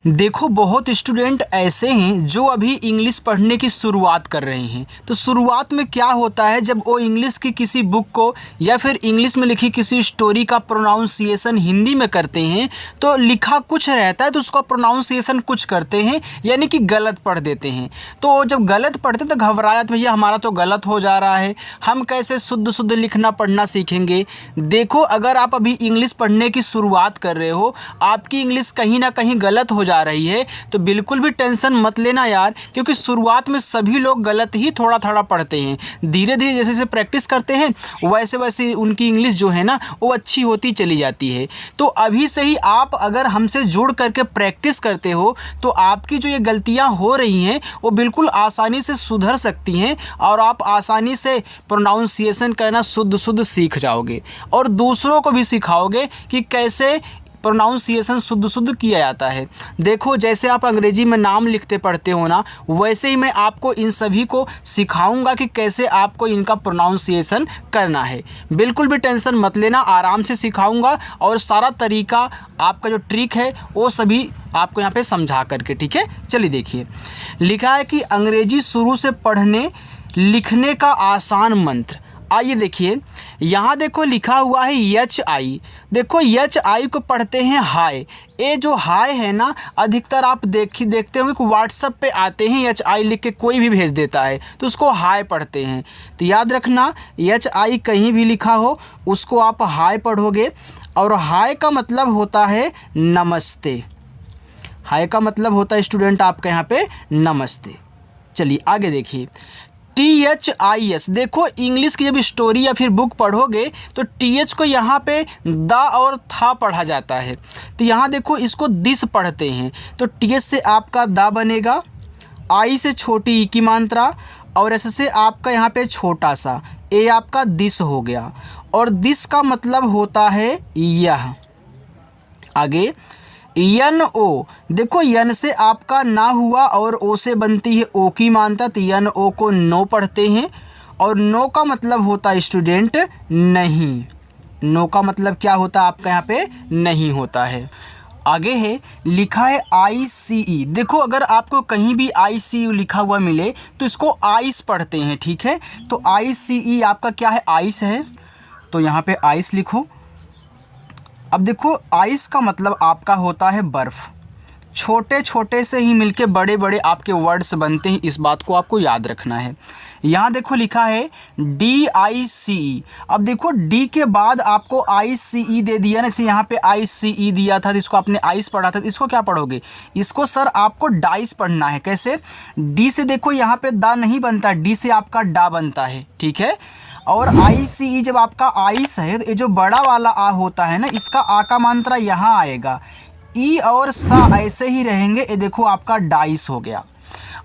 देखो, बहुत स्टूडेंट ऐसे हैं जो अभी इंग्लिश पढ़ने की शुरुआत कर रहे हैं। तो शुरुआत में क्या होता है, जब वो इंग्लिश की किसी बुक को या फिर इंग्लिश में लिखी किसी स्टोरी का प्रोनाउंसिएशन हिंदी में करते हैं तो लिखा कुछ रहता है तो उसका प्रोनाउंसिएशन कुछ करते हैं, यानी कि गलत पढ़ देते हैं। तो जब गलत पढ़ते हैं तो घबरा जाते, भैया हमारा तो गलत हो जा रहा है, हम कैसे शुद्ध शुद्ध लिखना पढ़ना सीखेंगे। देखो, अगर आप अभी इंग्लिश पढ़ने की शुरुआत कर रहे हो, आपकी इंग्लिश कहीं ना कहीं गलत हो जा रही है तो बिल्कुल भी टेंशन मत लेना यार, क्योंकि शुरुआत में सभी लोग गलत ही थोड़ा थोड़ा पढ़ते हैं। धीरे धीरे जैसे जैसे प्रैक्टिस करते हैं वैसे वैसे उनकी इंग्लिश जो है ना वो अच्छी होती चली जाती है। तो अभी से ही आप अगर हमसे जुड़ करके प्रैक्टिस करते हो तो आपकी जो ये गलतियां हो रही हैं वो बिल्कुल आसानी से सुधर सकती हैं और आप आसानी से प्रोनाउंसिएशन करना शुद्ध शुद्ध सीख जाओगे और दूसरों को भी सिखाओगे कि कैसे प्रोनाउंसिएशन शुद्ध शुद्ध किया जाता है। देखो, जैसे आप अंग्रेजी में नाम लिखते पढ़ते हो ना, वैसे ही मैं आपको इन सभी को सिखाऊंगा कि कैसे आपको इनका प्रोनाउंसिएशन करना है। बिल्कुल भी टेंशन मत लेना, आराम से सिखाऊंगा और सारा तरीका आपका जो ट्रिक है वो सभी आपको यहाँ पे समझा करके, ठीक है। चलिए देखिए, लिखा है कि अंग्रेजी शुरू से पढ़ने लिखने का आसान मंत्र। आइए देखिए, यहाँ देखो लिखा हुआ है HI। देखो, HI को पढ़ते हैं हाय। ये जो हाय है ना, अधिकतर आप देखते होंगे कि व्हाट्सएप पे आते हैं HI लिख के कोई भी भेज देता है तो उसको हाय पढ़ते हैं। तो याद रखना, HI कहीं भी लिखा हो उसको आप हाय पढ़ोगे और हाय का मतलब होता है नमस्ते। हाय का मतलब होता है स्टूडेंट आपका यहाँ पे नमस्ते। चलिए आगे देखिए, THIS। देखो, इंग्लिश की जब स्टोरी या फिर बुक पढ़ोगे तो TH को यहाँ पे द और था पढ़ा जाता है। तो यहाँ देखो इसको दिस पढ़ते हैं तो TH से आपका द बनेगा, I से छोटी ई की मात्रा और S से आपका यहाँ पे छोटा सा ए आपका दिस हो गया और दिस का मतलब होता है यह। आगे NO। देखो, यन से आपका ना हुआ और ओ से बनती है ओ की मात्रा, तो NO को नो पढ़ते हैं और नो का मतलब होता है स्टूडेंट नहीं। नो का मतलब क्या होता है आपका यहाँ पे नहीं होता है। आगे है, लिखा है ICE। देखो, अगर आपको कहीं भी ICU लिखा हुआ मिले तो इसको आइस पढ़ते हैं, ठीक है। तो ICE आपका क्या है, आइस है, तो यहाँ पे आइस लिखो। अब देखो, आइस का मतलब आपका होता है बर्फ़। छोटे छोटे से ही मिलके बड़े बड़े आपके वर्ड्स बनते हैं, इस बात को आपको याद रखना है। यहाँ देखो लिखा है DICE। अब देखो, डी के बाद आपको ICE दे दिया ना, इसे यहाँ पे ICE दिया था तो इसको आपने आइस पढ़ा था, तो इसको क्या पढ़ोगे, इसको सर आपको डाइस पढ़ना है। कैसे, डी से देखो यहाँ पे दा नहीं बनता, डी से आपका डा बनता है, ठीक है। और ICE जब आपका आइस है तो ये जो बड़ा वाला आ होता है ना, इसका आ का मात्रा यहाँ आएगा, ई और सा ऐसे ही रहेंगे। ये देखो आपका डाइस हो गया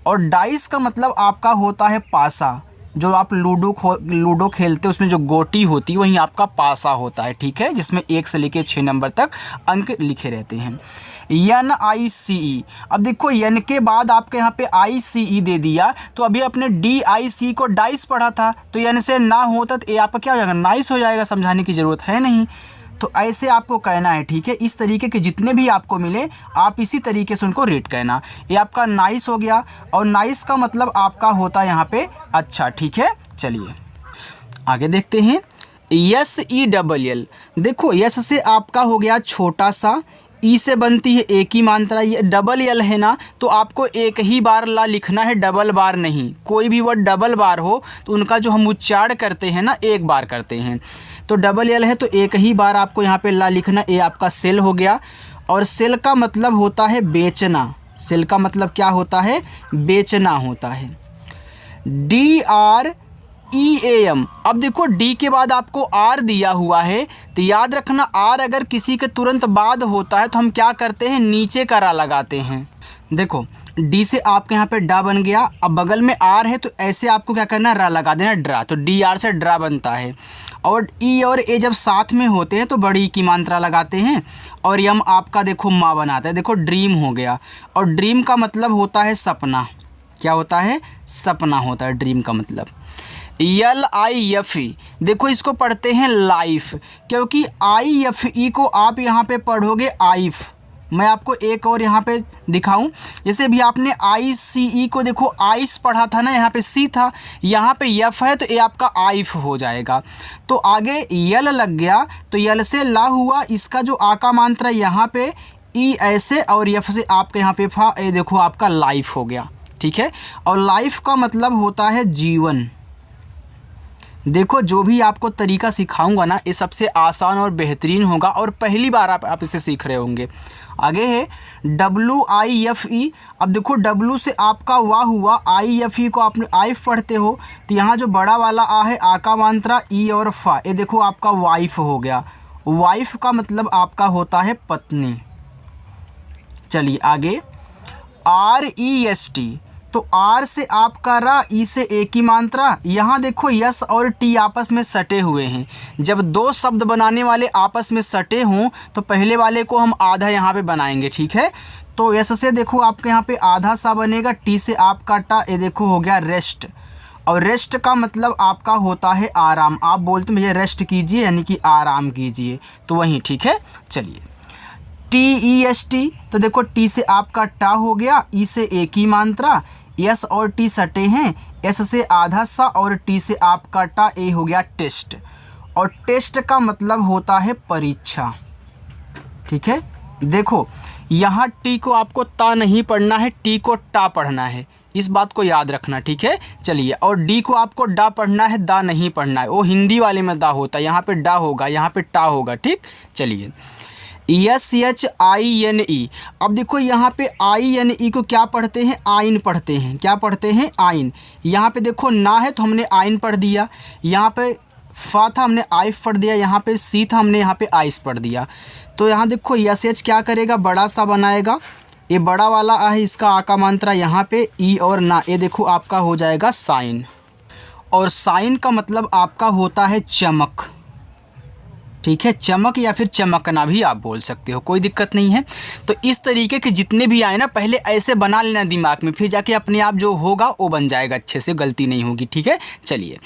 और डाइस का मतलब आपका होता है पासा। जो आप लूडो खेलते हैं उसमें जो गोटी होती है वही आपका पासा होता है, ठीक है, जिसमें 1 से लेकर 6 नंबर तक अंक लिखे रहते हैं। NICE। अब देखो, यन के बाद आपके यहाँ पे ICE दे दिया तो अभी अपने DIC को डाइस पढ़ा था तो यन से ना होता तो ये आपका क्या हो जाएगा, नाइस हो जाएगा, समझाने की ज़रूरत है नहीं। तो ऐसे आपको कहना है, ठीक है। इस तरीके के जितने भी आपको मिले आप इसी तरीके से उनको रेट कहना। ये आपका नाइस हो गया और नाइस का मतलब आपका होता है यहाँ पे अच्छा, ठीक है। चलिए आगे देखते हैं, SELL। देखो, यस से आपका हो गया छोटा सा, ई से बनती है एक ही मात्रा, ये डबल एल है ना, तो आपको एक ही बार ला लिखना है, डबल बार नहीं। कोई भी वर्ड डबल बार हो तो उनका जो हम उच्चारण करते हैं ना, एक बार करते हैं। तो डबल एल है तो एक ही बार आपको यहाँ पे ला लिखना। ये आपका सेल हो गया और सेल का मतलब होता है बेचना। सेल का मतलब क्या होता है, बेचना होता है। DREAM। अब देखो, डी के बाद आपको आर दिया हुआ है तो याद रखना, आर अगर किसी के तुरंत बाद होता है तो हम क्या करते हैं, नीचे का रा लगाते हैं। देखो, डी से आपके यहाँ पे डा बन गया, अब बगल में आर है तो ऐसे आपको क्या करना, रा लगा देना, ड्रा। तो DR से ड्रा बनता है और ई और ए जब साथ में होते हैं तो बड़ी की मात्रा लगाते हैं और यम आपका देखो माँ बनाता है। देखो, ड्रीम हो गया और ड्रीम का मतलब होता है सपना। क्या होता है, सपना होता है ड्रीम का मतलब। LIFE। देखो, इसको पढ़ते हैं लाइफ, क्योंकि IFE को आप यहाँ पे पढ़ोगे आइफ, मैं आपको एक और यहाँ पे दिखाऊं, जैसे भी आपने ICE को देखो आइस पढ़ा था ना, यहाँ पे सी था, यहाँ पे यफ है तो ये आपका आइफ हो जाएगा। तो आगे यल लग गया तो यल से ला हुआ, इसका जो आ का मात्रा यहाँ पे ई ऐसे और यफ से आपके यहाँ पे फा, ये देखो आपका लाइफ हो गया। ठीक है, और लाइफ का मतलब होता है जीवन। देखो जो भी आपको तरीका सिखाऊंगा ना ये सबसे आसान और बेहतरीन होगा और पहली बार आप इसे सीख रहे होंगे। आगे है WIFE। अब देखो W से आपका वाह हुआ, IFE को आपने आइफ पढ़ते हो तो यहाँ जो बड़ा वाला आ है आ का मात्रा ई और फा, ये देखो आपका वाइफ हो गया। वाइफ का मतलब आपका होता है पत्नी। चलिए आगे REST। तो आर से आपका रा, ई से एक ही मात्रा। यहाँ देखो यस और टी आपस में सटे हुए हैं। जब दो शब्द बनाने वाले आपस में सटे हों तो पहले वाले को हम आधा यहाँ पे बनाएंगे। ठीक है, तो यस से देखो आपके यहाँ पे आधा सा बनेगा, टी से आपका टा, ये देखो हो गया रेस्ट। और रेस्ट का मतलब आपका होता है आराम। आप बोलते भैया रेस्ट कीजिए यानी कि आराम कीजिए, तो वहीं ठीक है। चलिए TEST। तो देखो टी से आपका टा हो गया, ई से एक ही मात्रा, यस और टी सटे हैं, एस से आधा सा और टी से आपका टा, ए हो गया टेस्ट। और टेस्ट का मतलब होता है परीक्षा। ठीक है, देखो यहाँ टी को आपको ता नहीं पढ़ना है, टी को टा पढ़ना है, इस बात को याद रखना। ठीक है, चलिए। और डी को आपको डा पढ़ना है, दा नहीं पढ़ना है, वो हिंदी वाले में दा होता है, यहाँ पे डा होगा, यहाँ पे टा होगा। ठीक, चलिए SHINE। अब देखो यहाँ पे INE को क्या पढ़ते हैं, आइन पढ़ते हैं। क्या पढ़ते हैं, आइन। यहाँ पे देखो ना है तो हमने आइन पढ़ दिया, यहाँ पे फा था हमने आइफ पढ़ दिया, यहाँ पे सी था हमने यहाँ पे आइस पढ़ दिया। तो यहाँ देखो SH क्या करेगा, बड़ा सा बनाएगा, ये बड़ा वाला है, इसका आ का मात्रा यहाँ पे ई और ना, ये देखो आपका हो जाएगा साइन। और साइन का मतलब आपका होता है चमक। ठीक है, चमक या फिर चमकना भी आप बोल सकते हो, कोई दिक्कत नहीं है। तो इस तरीके के जितने भी आए ना पहले ऐसे बना लेना दिमाग में, फिर जाके अपने आप जो होगा वो बन जाएगा, अच्छे से गलती नहीं होगी। ठीक है, चलिए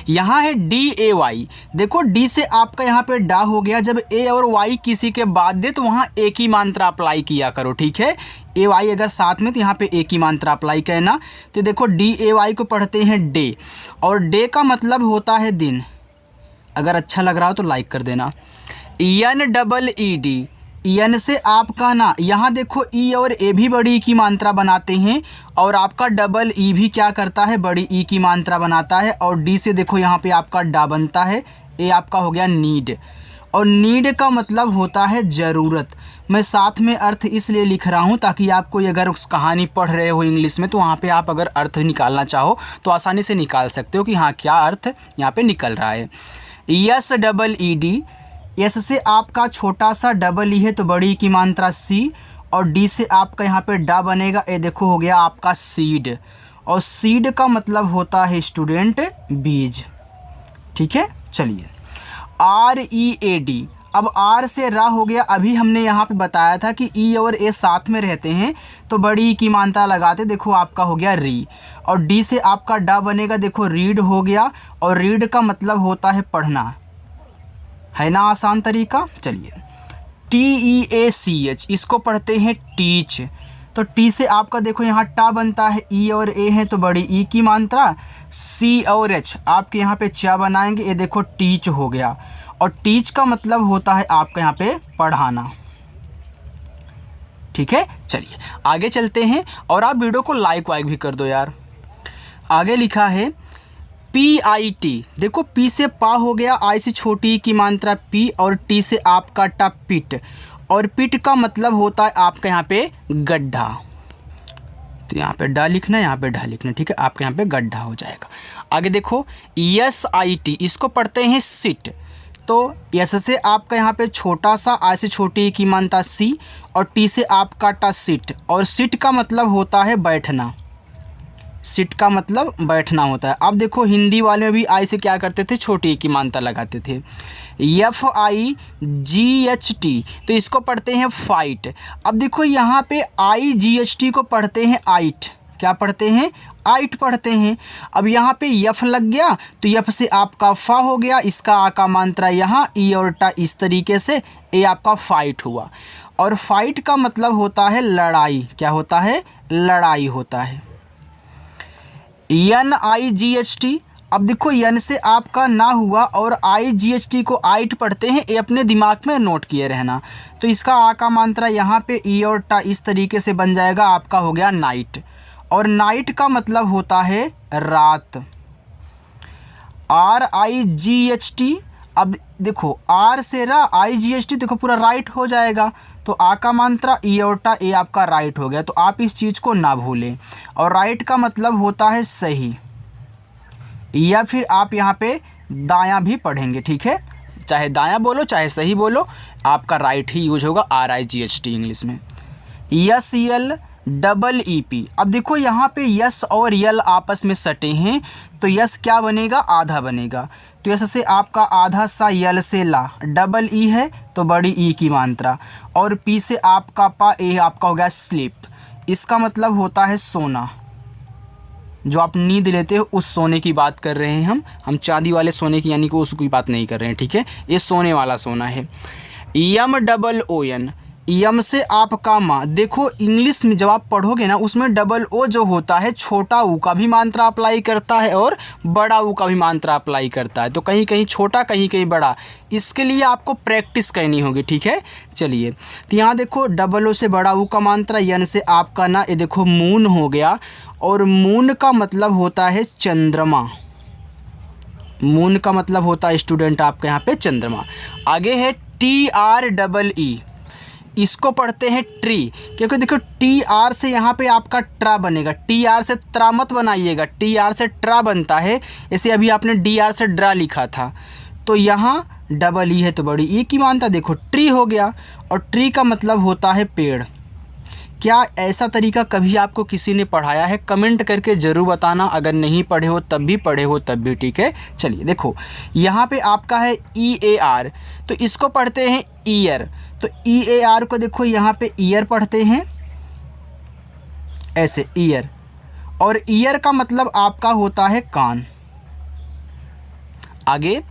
यहाँ है DAY। देखो डी से आपका यहाँ पे डा हो गया, जब ए और वाई किसी के बाद दे तो वहाँ एक ही मात्रा अप्लाई किया करो। ठीक है, AY अगर साथ में तो यहाँ पे एक ही मात्रा अप्लाई करना। तो देखो DAY को पढ़ते हैं डे, और डे का मतलब होता है दिन। अगर अच्छा लग रहा हो तो लाइक कर देना। NEED, एन से आपका ना, यहाँ देखो ई और ए भी बड़ी ई की मात्रा बनाते हैं, और आपका डबल ई भी क्या करता है, बड़ी ई की मात्रा बनाता है। और डी से देखो यहाँ पे आपका डा बनता है, ए आपका हो गया नीड। और नीड का मतलब होता है ज़रूरत। मैं साथ में अर्थ इसलिए लिख रहा हूँ ताकि आपको अगर उस कहानी पढ़ रहे हो इंग्लिश में तो वहाँ पे आप अगर अर्थ निकालना चाहो तो आसानी से निकाल सकते हो कि हाँ क्या अर्थ यहाँ पे निकल रहा है। SEED, एस से आपका छोटा सा डबल ई है तो बड़ी की मात्रा सी, और डी से आपका यहाँ पे डा बनेगा, ये देखो हो गया आपका सीड। और सीड का मतलब होता है स्टूडेंट बीज। ठीक है, चलिए READ। अब आर से रा हो गया, अभी हमने यहाँ पे बताया था कि ई और ए साथ में रहते हैं तो बड़ी ई की मात्रा लगाते, देखो आपका हो गया री। और डी से आपका डा बनेगा, देखो रीड हो गया, और रीड का मतलब होता है पढ़ना, है ना आसान तरीका। चलिए TEACH, इसको पढ़ते हैं टीच। तो टी से आपका देखो यहाँ टा बनता है, ई और ए है तो बड़ी ई की मात्रा, सी और एच आपके यहाँ पे चा बनाएंगे, ये देखो टीच हो गया। और टीच का मतलब होता है आपका यहाँ पे पढ़ाना। ठीक है, चलिए आगे चलते हैं, और आप वीडियो को लाइक वाइक भी कर दो यार। आगे लिखा है PIT। देखो पी से पा हो गया, आई से छोटी की मात्रा पी, और टी से आपका टा पिट। और पिट का मतलब होता है आपका यहाँ पे गड्ढा। तो यहाँ पे डा लिखना, यहाँ पे ढा लिखना। ठीक है, आपके यहाँ पे गड्ढा हो जाएगा। आगे देखो SIT, इसको पढ़ते हैं सिट। तो एस से आपका यहाँ पे छोटा सा, आई से छोटी की मात्रा सी, और टी से आपका टा सिट। और सिट का मतलब होता है बैठना। सिट का मतलब बैठना होता है। अब देखो हिंदी वाले में भी आई से क्या करते थे, छोटी की मात्रा लगाते थे। FIGHT, तो इसको पढ़ते हैं फाइट। अब देखो यहाँ पे IGHT को पढ़ते हैं आइट। क्या पढ़ते हैं, आइट पढ़ते हैं। अब यहाँ पे यफ लग गया तो यफ से आपका फा हो गया, इसका आ का मात्रा यहाँ, ई और टा, इस तरीके से ए आपका फाइट हुआ। और फाइट का मतलब होता है लड़ाई। क्या होता है? लड़ाई होता है। NIGHT, अब देखो यन से आपका ना हुआ और IGHT को आइट पढ़ते हैं, ये अपने दिमाग में नोट किए रहना। तो इसका आ का मात्रा यहाँ पे ई और टा इस तरीके से बन जाएगा, आपका हो गया नाइट। और नाइट का मतलब होता है रात। RIGHT, अब देखो आर से रा IGHT देखो पूरा राइट हो जाएगा, तो आ का मात्रा ई और टा ए आपका राइट हो गया। तो आप इस चीज़ को ना भूलें। और राइट का मतलब होता है सही, या फिर आप यहाँ पे दायां भी पढ़ेंगे, ठीक है। चाहे दायां बोलो चाहे सही बोलो, आपका राइट ही यूज होगा RIGHT इंग्लिश में। SELEEP, अब देखो यहाँ पे यस और यल आपस में सटे हैं, तो यस क्या बनेगा? आधा बनेगा। तो यस से आपका आधा सा, यल से ला, डबल ई है तो बड़ी ई की मात्रा, और पी से आपका पा, ए आपका हो गया स्लीप। इसका मतलब होता है सोना। जो आप नींद लेते हो उस सोने की बात कर रहे हैं हम चांदी वाले सोने की यानी कि उसकी बात नहीं कर रहे हैं, ठीक है। ये सोने वाला सोना है। MOON, यम से आपका माँ, देखो इंग्लिश में जब आप पढ़ोगे ना उसमें डबल ओ जो होता है छोटा ऊ का भी मात्रा अप्लाई करता है और बड़ा ऊ का भी मात्रा अप्लाई करता है। तो कहीं कहीं छोटा कहीं कहीं बड़ा, इसके लिए आपको प्रैक्टिस करनी होगी, ठीक है। चलिए, तो यहाँ देखो डबल ओ से बड़ा ऊ का मात्रा, यन से आपका ना, ये देखो मून हो गया। और मून का मतलब होता है चंद्रमा। मून का मतलब होता है स्टूडेंट आपके यहाँ पे चंद्रमा। आगे है TREE, इसको पढ़ते हैं ट्री, क्योंकि देखो TR से यहाँ पे आपका ट्रा बनेगा। TR से त्रा मत बनाइएगा, TR से ट्रा बनता है। ऐसे अभी आपने DR से ड्रा लिखा था, तो यहाँ डबल ई है तो बड़ी ई की मानता, देखो ट्री हो गया। और ट्री का मतलब होता है पेड़। क्या ऐसा तरीका कभी आपको किसी ने पढ़ाया है? कमेंट करके ज़रूर बताना। अगर नहीं पढ़े हो तब भी, पढ़े हो तब भी, ठीक है। चलिए देखो यहाँ पे आपका है EAR, तो इसको पढ़ते हैं ईयर। तो EAR को देखो यहाँ पे ईयर पढ़ते हैं ऐसे, ईयर। और ईयर का मतलब आपका होता है कान। आगे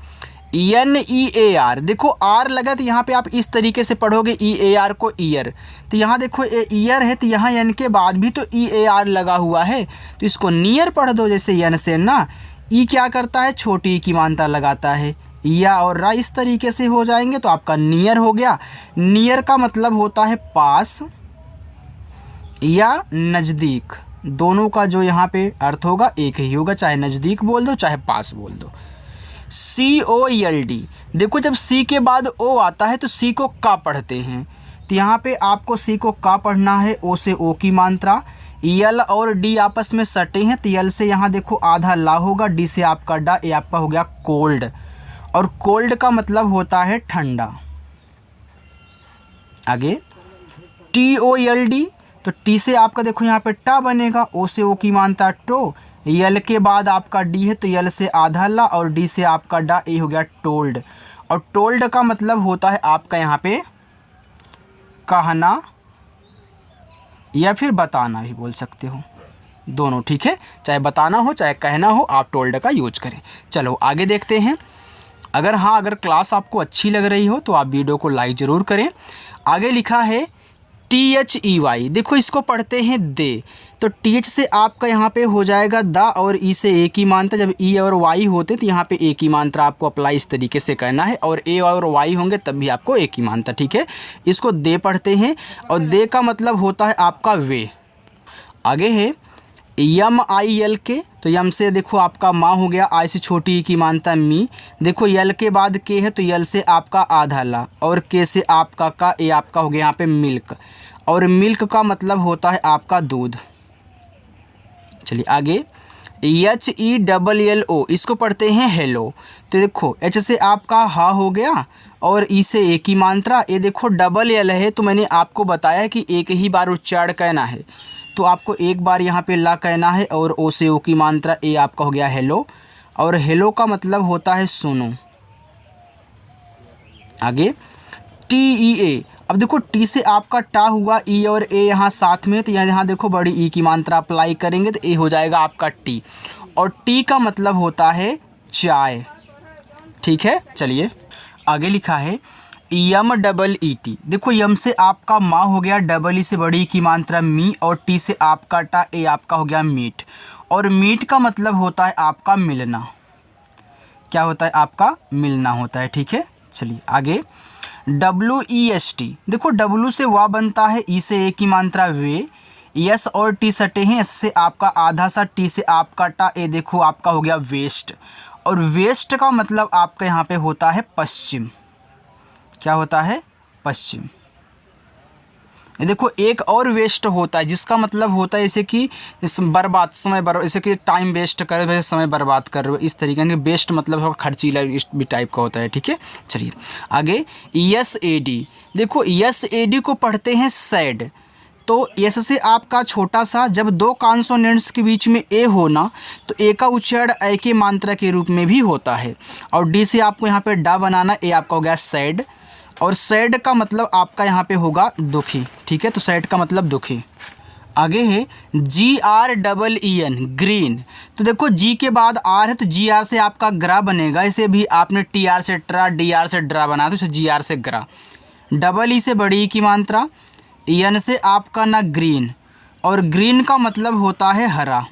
NEAR, देखो आर लगा तो यहाँ पे आप इस तरीके से पढ़ोगे EAR को ईयर। तो यहाँ देखो ए ईयर है तो यहाँ एन के बाद भी तो EAR लगा हुआ है, तो इसको नियर पढ़ दो। जैसे एन से ना, ई क्या करता है? छोटी ई की मानता लगाता है, या और रा इस तरीके से हो जाएंगे तो आपका नियर हो गया। नियर का मतलब होता है पास या नज़दीक, दोनों का जो यहाँ पे अर्थ होगा एक ही होगा, चाहे नज़दीक बोल दो चाहे पास बोल दो। COLD, देखो जब सी के बाद ओ आता है तो सी को का पढ़ते हैं, तो यहाँ पे आपको सी को का पढ़ना है। ओ से ओ की मात्रा। यल और डी आपस में सटे हैं, तो यल से यहाँ देखो आधा ला होगा, डी से आपका डा, ए आपका हो गया कोल्ड। और कोल्ड का मतलब होता है ठंडा। आगे TOLD, तो टी से आपका देखो यहाँ पे टा बनेगा, ओ से ओ की मानता टो, यल के बाद आपका डी है तो यल से आधा ला, और डी से आपका डा, ए हो गया टोल्ड। और टोल्ड का मतलब होता है आपका यहाँ पे कहना या फिर बताना भी बोल सकते हो, दोनों, ठीक है। चाहे बताना हो चाहे कहना हो, आप टोल्ड का यूज करें। चलो आगे देखते हैं। अगर क्लास आपको अच्छी लग रही हो तो आप वीडियो को लाइक ज़रूर करें। आगे लिखा है THEY, देखो इसको पढ़ते हैं दे। तो TH से आपका यहाँ पे हो जाएगा दा, और ई से ए की मात्रा। जब ई और वाई होते तो यहाँ पे ए की मात्रा आपको अप्लाई इस तरीके से करना है, और ए और वाई होंगे तब भी आपको ए की मात्रा, ठीक है। इसको दे पढ़ते हैं, और दे का मतलब होता है आपका वे। आगे है MIL के, तो यम से देखो आपका माँ हो गया, आई से छोटी ई की मानता मी। देखो यल के बाद के है तो यल से आपका आधा ला, और के से आपका का, ए आपका हो गया यहाँ पे मिल्क। और मिल्क का मतलब होता है आपका दूध। चलिए आगे HELLO, इसको पढ़ते हैं हेलो। तो देखो एच से आपका हा हो गया, और ई से ए की मात्रा। ये देखो डबल एल है, तो मैंने आपको बताया कि एक ही बार उच्चारण कहना है, तो आपको एक बार यहाँ पे ला कहना है, और ओ से ओ की मात्रा, ए आपका हो गया हेलो। और हेलो का मतलब होता है सुनो। आगे TEA, अब देखो टी से आपका टा हुआ, ई और ए यहाँ साथ में, तो यहाँ देखो बड़ी ई की मात्रा अप्लाई करेंगे तो ए हो जाएगा आपका टी। और टी का मतलब होता है चाय, ठीक है। चलिए आगे लिखा है यम डबल ई टी, देखो यम से आपका माँ हो गया, डबल ई से बड़ी की मात्रा मी, और टी से आपका टा, ए आपका हो गया मीट। और मीट का मतलब होता है आपका मिलना। क्या होता है? आपका मिलना होता है। ठीक है, चलिए आगे। डब्ल्यू ई एस टी, देखो डब्ल्यू से वाह बनता है, ई से ए की मात्रा वे, यस और टी सटे हैं, एस से आपका आधा सा, टी से आपका टा, ए देखो आपका हो गया वेस्ट। और वेस्ट का मतलब आपका यहाँ पे होता है पश्चिम। क्या होता है? पश्चिम। ये देखो एक और वेस्ट होता है जिसका मतलब होता है जैसे कि बर्बाद, समय बर्बाद, जैसे कि टाइम वेस्ट कर रहे हो, समय बर्बाद कर रहे हो, इस तरीके से वेस्ट मतलब थोड़ा खर्चीला भी टाइप का होता है। ठीक है, चलिए आगे। यस ए डी, देखो यस ए डी को पढ़ते हैं सैड। तो यस से आपका छोटा सा, जब दो कॉन्सोनेंट्स के बीच में ए होना तो ए का उच्चारण ए के मात्रा के रूप में भी होता है। और डी से आपको यहाँ पे डा बनाना, ए आपका हो गया सैड। और सैड का मतलब आपका यहाँ पे होगा दुखी। ठीक है, तो सैड का मतलब दुखी। आगे है G R double E N, green. तो देखो जी के बाद आर है तो जी आर से आपका ग्रा बनेगा। इसे भी आपने टी आर से ट्रा, डी आर से ड्रा बनाया तो इसे जी आर से ग्रा। डबल ई से बड़ी की मात्रा, एन से आपका ना ग्रीन, और ग्रीन का मतलब होता है हरा।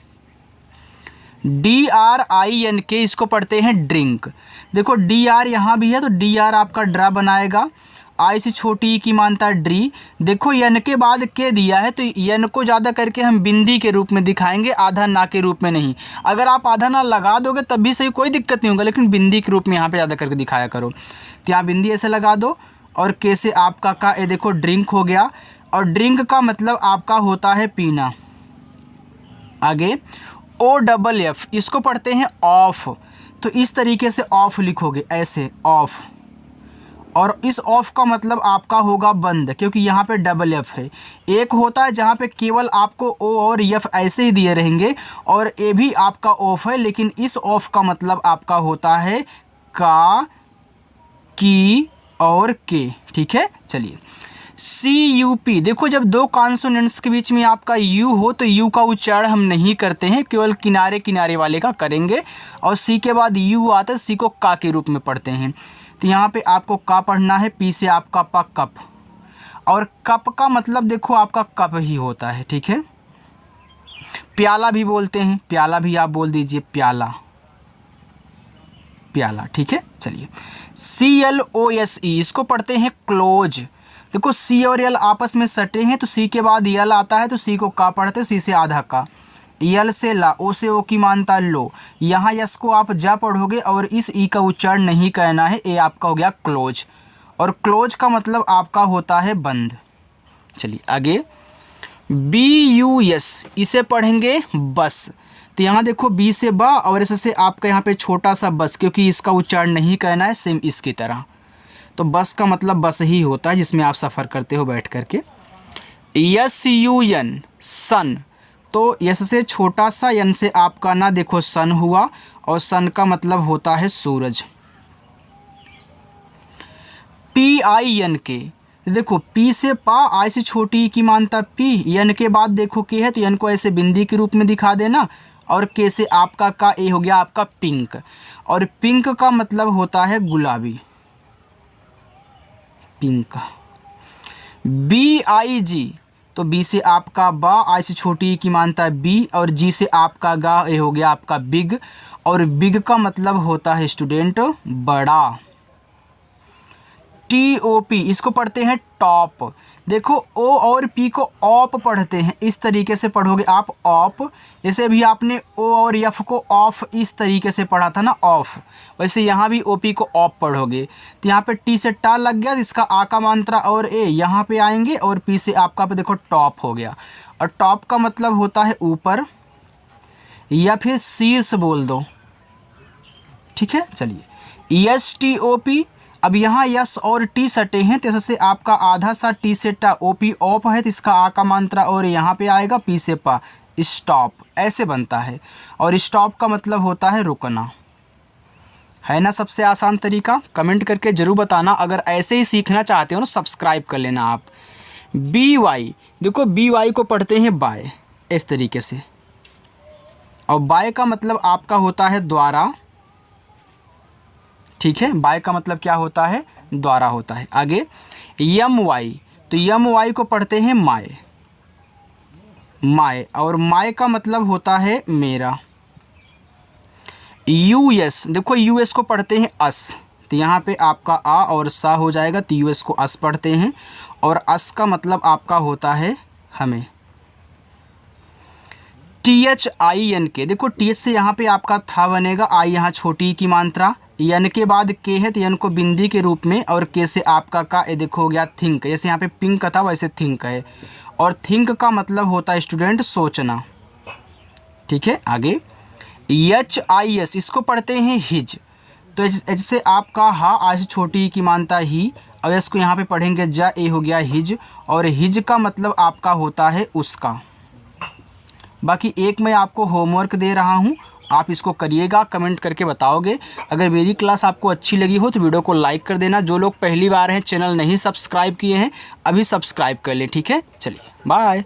डी आर आई एन के, इसको पढ़ते हैं ड्रिंक। देखो डी आर यहाँ भी है तो डी आर आपका ड्रा बनाएगा। आई से छोटी की मानता ड्री। देखो एन के बाद के दिया है तो एन को ज़्यादा करके हम बिंदी के रूप में दिखाएंगे, आधा ना के रूप में नहीं। अगर आप आधा ना लगा दोगे तब भी सही, कोई दिक्कत नहीं होगा, लेकिन बिंदी के रूप में यहाँ पे ज़्यादा करके दिखाया करो। तो यहाँ बिंदी ऐसे लगा दो। और के से आपका का, ए देखो ड्रिंक हो गया। और ड्रिंक का मतलब आपका होता है पीना। आगे ओ डबल एफ, इसको पढ़ते हैं ऑफ। तो इस तरीके से ऑफ लिखोगे, ऐसे ऑफ। और इस ऑफ का मतलब आपका होगा बंद, क्योंकि यहाँ पे डबल एफ है। एक होता है जहाँ पे केवल आपको ओ और एफ ऐसे ही दिए रहेंगे, और ए भी आपका ऑफ है, लेकिन इस ऑफ का मतलब आपका होता है का, की और के। ठीक है, चलिए। सी यू पी, देखो जब दो कॉन्सोनेंट्स के बीच में आपका यू हो तो यू का उच्चारण हम नहीं करते हैं, केवल किनारे किनारे वाले का करेंगे। और सी के बाद यू आता है, सी को का के रूप में पढ़ते हैं। तो यहाँ पे आपको का पढ़ना है। पी से आपका प, कप। और कप का मतलब देखो आपका कप ही होता है। ठीक है, प्याला भी बोलते हैं, प्याला भी आप बोल दीजिए, प्याला, प्याला। ठीक है, चलिए। C L O S E, इसको पढ़ते हैं क्लोज। देखो सी और एल आपस में सटे हैं तो सी के बाद यल आता है तो सी को का पढ़ते हैं, सी से आधा का। यल से ला, ओ से ओ की मानता लो। यहाँ यस को आप जा पढ़ोगे और इस ई का उच्चारण नहीं कहना है, ए आपका हो गया क्लोज। और क्लोज का मतलब आपका होता है बंद। चलिए आगे। बी यू एस, इसे पढ़ेंगे बस। तो यहाँ देखो बी से बा और एस से आपका यहाँ पे छोटा सा बस, क्योंकि इसका उच्चारण नहीं कहना है, सेम इसकी तरह। तो बस का मतलब बस ही होता है जिसमें आप सफ़र करते हो बैठ करके। यस यू एन, सन। तो यस से छोटा सा, एन से आपका ना देखो सन हुआ, और सन का मतलब होता है सूरज। पी आई एन के, देखो पी से पा, आई से छोटी की मानता पी, एन के बाद देखो के है तो एन को ऐसे बिंदी के रूप में दिखा देना। और के से आपका का, ए हो गया आपका पिंक। और पिंक का मतलब होता है गुलाबी, पिंक। बी आई जी, तो बी से आपका बा, आई से छोटी की मानता है बी, और जी से आपका गा, ए हो गया आपका बिग। और बिग का मतलब होता है स्टूडेंट बड़ा। टी ओ पी, इसको पढ़ते हैं टॉप। देखो ओ और पी को ऑप पढ़ते हैं, इस तरीके से पढ़ोगे आप ऑप। जैसे भी आपने ओ और एफ को ऑफ इस तरीके से पढ़ा था ना, ऑफ, वैसे यहाँ भी ओ पी को ऑप पढ़ोगे। तो यहाँ पे टी से टा लग गया, इसका आ का मात्रा और ए यहाँ पे आएंगे, और पी से आपका पे देखो टॉप हो गया। और टॉप का मतलब होता है ऊपर या फिर शीर्ष बोल दो। ठीक है, चलिए। एस टी ओ पी, अब यहाँ यस और टी सटे हैं तो इससे आपका आधा सा टी से टा, ओ पी ऑफ है तो इसका आ का मात्रा और यहाँ पे आएगा, पी से पा, स्टॉप, ऐसे बनता है। और स्टॉप का मतलब होता है रुकना। है ना सबसे आसान तरीका? कमेंट करके ज़रूर बताना। अगर ऐसे ही सीखना चाहते हो ना, सब्सक्राइब कर लेना आप। बी वाई, देखो बी वाई को पढ़ते हैं बाय, इस तरीके से। और बाय का मतलब आपका होता है द्वारा। ठीक है, बाय का मतलब क्या होता है? द्वारा होता है। आगे यम वाई, तो यम वाई को पढ़ते हैं माय, माय, और माय का मतलब होता है मेरा। यूएस, देखो यूएस को पढ़ते हैं अस, तो यहाँ पे आपका आ और सा हो जाएगा, तो यूएस को अस पढ़ते हैं, और अस का मतलब आपका होता है हमें। THINK, देखो TH से यहाँ पे आपका था बनेगा, आई यहाँ छोटी की मात्रा, यन के बाद के है तो यन को बिंदी के रूप में, और के से आपका का, ये देखो हो गया थिंक, जैसे यहाँ पे पिंक था वैसे थिंक है, और थिंक का मतलब होता है स्टूडेंट सोचना। ठीक है, आगे HIS, इसको पढ़ते हैं हिज, तो जैसे आपका हा आज छोटी की मानता ही, और इसको यहाँ पे पढ़ेंगे जा, ए हो गया हिज, और हिज का मतलब आपका होता है उसका। बाकी एक मैं आपको होमवर्क दे रहा हूँ, आप इसको करिएगा, कमेंट करके बताओगे। अगर मेरी क्लास आपको अच्छी लगी हो तो वीडियो को लाइक कर देना। जो लोग पहली बार हैं, चैनल नहीं सब्सक्राइब किए हैं, अभी सब्सक्राइब कर लें। ठीक है, चलिए बाय।